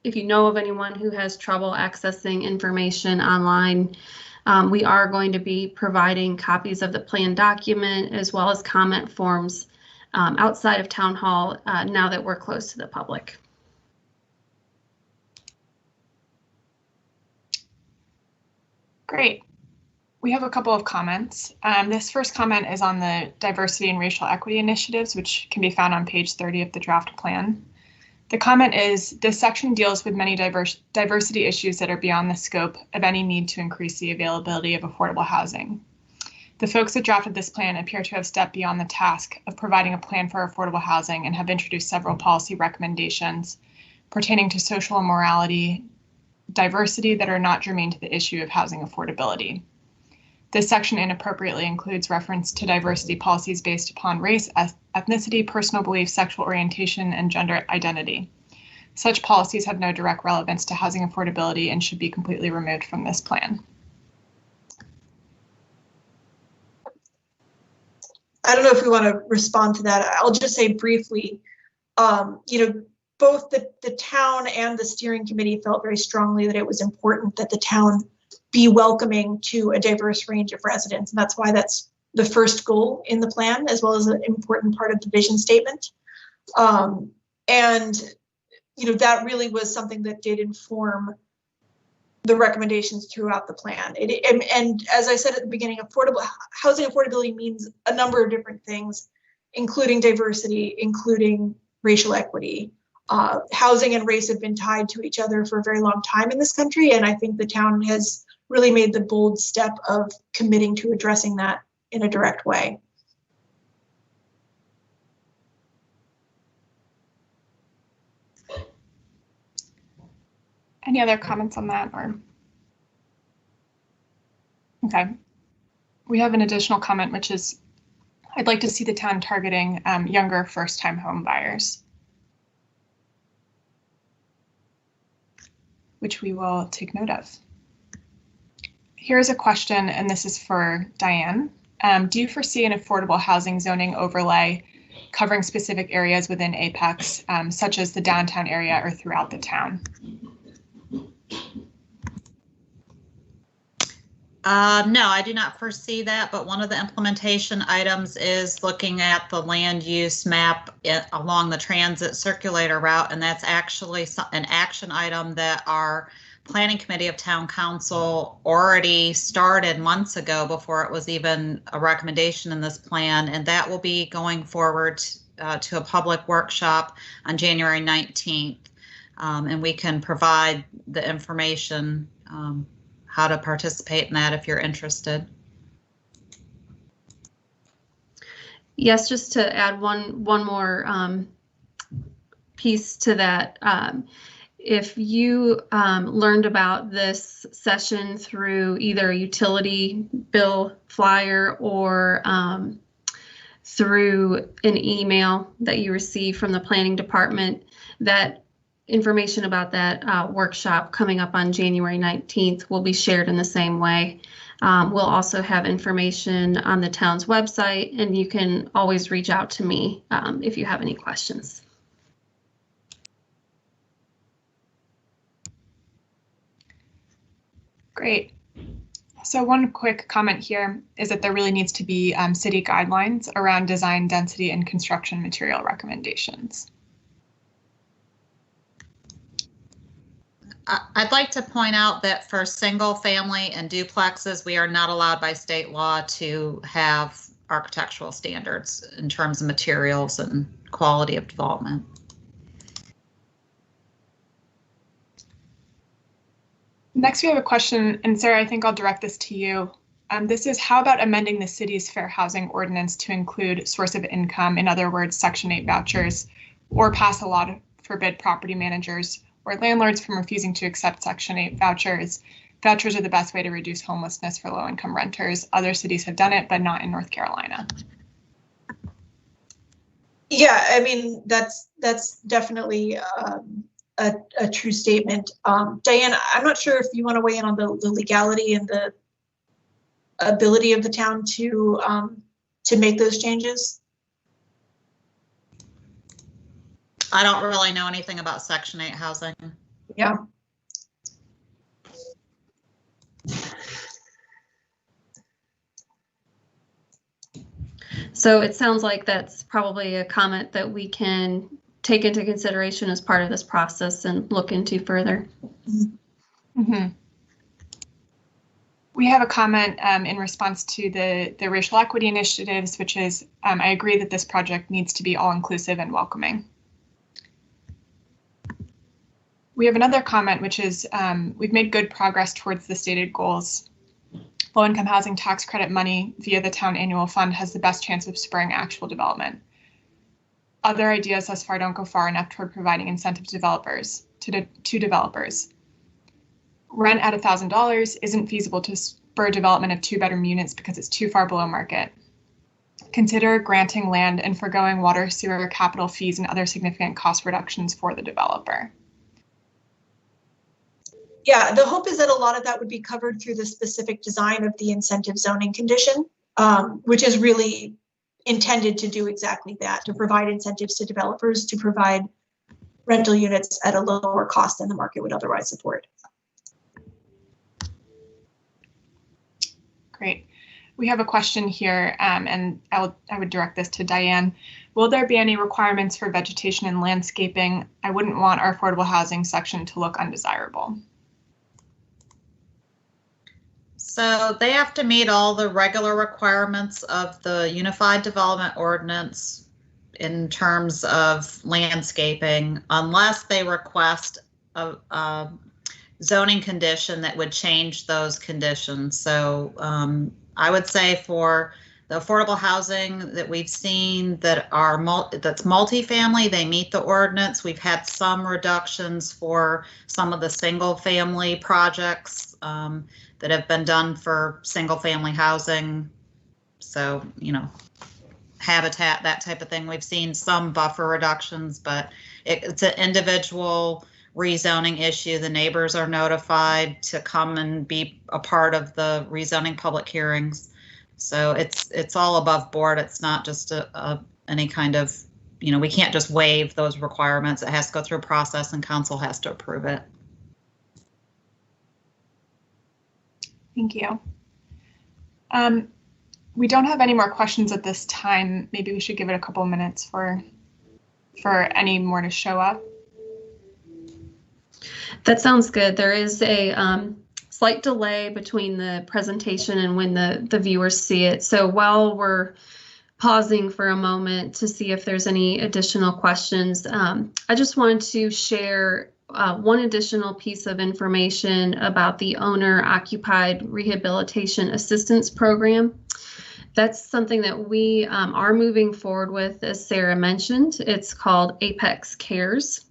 if you know of anyone who has trouble accessing information online. We are going to be providing copies of the plan document as well as comment forms outside of Town Hall now that we're close to the public.
Great. We have a couple of comments. This first comment is on the diversity and racial equity initiatives, which can be found on page 30 of the draft plan. The comment is, this section deals with many diversity issues that are beyond the scope of any need to increase the availability of affordable housing. The folks that drafted this plan appear to have stepped beyond the task of providing a plan for affordable housing and have introduced several policy recommendations pertaining to social and morality diversity that are not germane to the issue of housing affordability. This section inappropriately includes reference to diversity policies based upon race, ethnicity, personal beliefs, sexual orientation, and gender identity. Such policies have no direct relevance to housing affordability and should be completely removed from this plan.
I don't know if we want to respond to that. I'll just say briefly, both the town and the steering committee felt very strongly that it was important that the town be welcoming to a diverse range of residents. And that's why that's the first goal in the plan, as well as an important part of the vision statement. That really was something that did inform the recommendations throughout the plan. And as I said at the beginning, housing affordability means a number of different things, including diversity, including racial equity. Housing and race have been tied to each other for a very long time in this country, and I think the town has really made the bold step of committing to addressing that in a direct way.
Any other comments on that? Okay. We have an additional comment, which is, I'd like to see the town targeting younger first-time home buyers, which we will take note of. Here's a question, and this is for Diane. Do you foresee an affordable housing zoning overlay covering specific areas within Apex, such as the downtown area or throughout the town?
No, I do not foresee that, but one of the implementation items is looking at the land use map along the transit circulator route, and that's actually an action item that our Planning Committee of Town Council already started months ago before it was even a recommendation in this plan, and that will be going forward to a public workshop on January 19th, and we can provide the information how to participate in that if you're interested.
Yes, just to add one more piece to that. If you learned about this session through either a utility bill flyer or through an email that you received from the planning department, that information about that workshop coming up on January 19th will be shared in the same way. We'll also have information on the town's website, and you can always reach out to me if you have any questions.
Great. So one quick comment here is that there really needs to be city guidelines around design, density, and construction material recommendations.
I'd like to point out that for single family and duplexes, we are not allowed by state law to have architectural standards in terms of materials and quality of development.
Next, we have a question, and Sarah, I think I'll direct this to you. This is, how about amending the city's fair housing ordinance to include source of income, in other words, Section 8 vouchers, or pass a law to forbid property managers or landlords from refusing to accept Section 8 vouchers. Vouchers are the best way to reduce homelessness for low-income renters. Other cities have done it, but not in North Carolina.
Yeah, I mean, that's definitely a true statement. Diane, I'm not sure if you want to weigh in on the legality and the ability of the town to make those changes.
I don't really know anything about Section 8 housing.
Yeah.
So it sounds like that's probably a comment that we can take into consideration as part of this process and look into further.
Mm-hmm. We have a comment in response to the racial equity initiatives, which is, I agree that this project needs to be all-inclusive and welcoming. We have another comment, which is, we've made good progress towards the stated goals. Low-income housing tax credit money via the town annual fund has the best chance of spurring actual development. Other ideas thus far don't go far enough toward providing incentives to developers. Rent at $1,000 isn't feasible to spur development of 2-bedroom units because it's too far below market. Consider granting land and forgoing water, sewer, capital fees, and other significant cost reductions for the developer.
Yeah, the hope is that a lot of that would be covered through the specific design of the incentive zoning condition, which is really intended to do exactly that, to provide incentives to developers to provide rental units at a lower cost than the market would otherwise support.
Great. We have a question here, and I would direct this to Diane. Will there be any requirements for vegetation and landscaping? I wouldn't want our affordable housing section to look undesirable.
So they have to meet all the regular requirements of the Unified Development Ordinance in terms of landscaping, unless they request a zoning condition that would change those conditions. So I would say for the affordable housing that we've seen that are that's multifamily, they meet the ordinance. We've had some reductions for some of the single family projects that have been done for single family housing. So, you know, habitat, that type of thing. We've seen some buffer reductions, but it's an individual rezoning issue. The neighbors are notified to come and be a part of the rezoning public hearings. So it's all above board. It's not just any kind of, you know, we can't just waive those requirements. It has to go through a process and council has to approve it.
Thank you. We don't have any more questions at this time. Maybe we should give it a couple minutes for any more to show up.
That sounds good. There is a slight delay between the presentation and when the viewers see it. So while we're pausing for a moment to see if there's any additional questions, I just wanted to share one additional piece of information about the owner-occupied rehabilitation assistance program. That's something that we are moving forward with, as Sarah mentioned. It's called Apex Cares.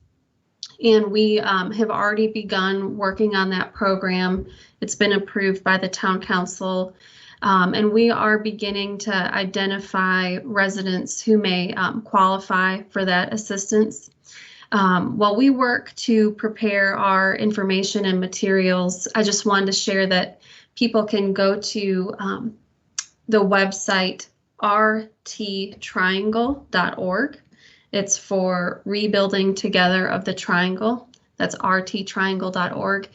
And we have already begun working on that program. It's been approved by the town council. And we are beginning to identify residents who may qualify for that assistance. While we work to prepare our information and materials, I just wanted to share that people can go to the website rttriangle.org. It's for Rebuilding Together of the Triangle. That's rttriangle.org.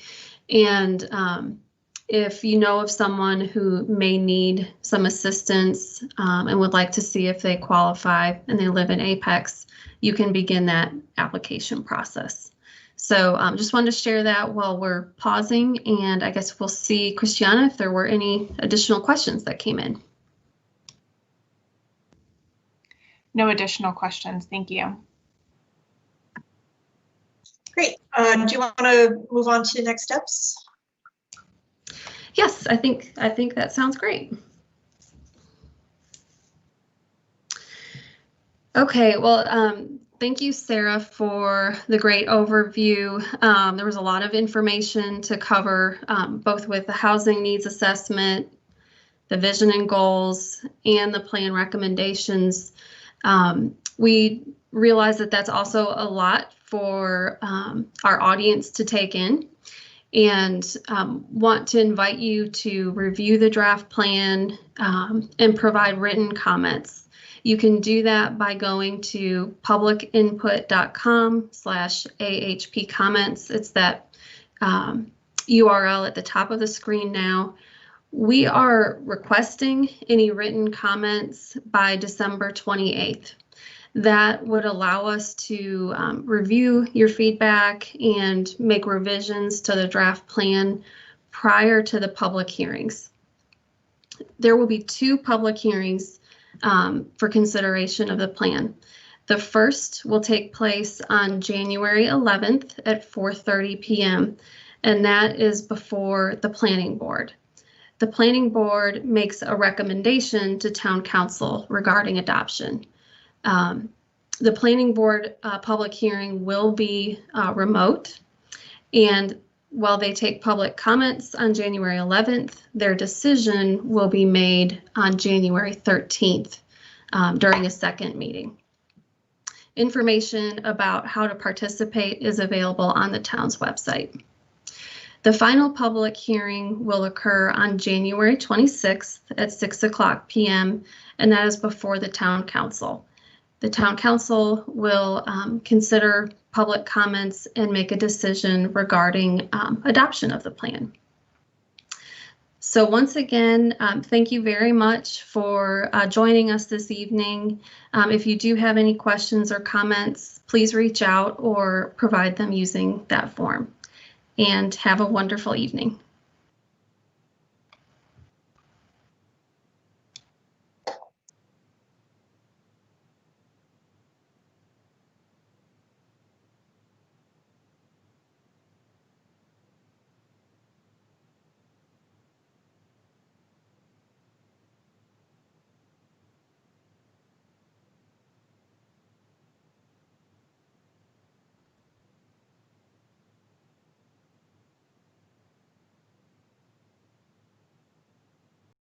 And if you know of someone who may need some assistance and would like to see if they qualify and they live in Apex, you can begin that application process. So just wanted to share that while we're pausing, and I guess we'll see, Christiana, if there were any additional questions that came in.
No additional questions, thank you.
Great. Do you want to move on to next steps?
Yes, I think that sounds great. Okay, well, thank you, Sarah, for the great overview. There was a lot of information to cover, both with the housing needs assessment, the vision and goals, and the plan recommendations. We realize that that's also a lot for our audience to take in, and want to invite you to review the draft plan and provide written comments. You can do that by going to publicinput.com/AHP comments. It's that URL at the top of the screen now. We are requesting any written comments by December 28th. That would allow us to review your feedback and make revisions to the draft plan prior to the public hearings. There will be 2 public hearings for consideration of the plan. The first will take place on January 11th at 4:30 p.m. and that is before the Planning Board. The Planning Board makes a recommendation to Town Council regarding adoption. The Planning Board public hearing will be remote, and while they take public comments on January 11th, their decision will be made on January 13th during a second meeting. Information about how to participate is available on the town's website. The final public hearing will occur on January 26th at 6:00 p.m. and that is before the Town Council. The Town Council will consider public comments and make a decision regarding adoption of the plan. So once again, thank you very much for joining us this evening. If you do have any questions or comments, please reach out or provide them using that form. And have a wonderful evening.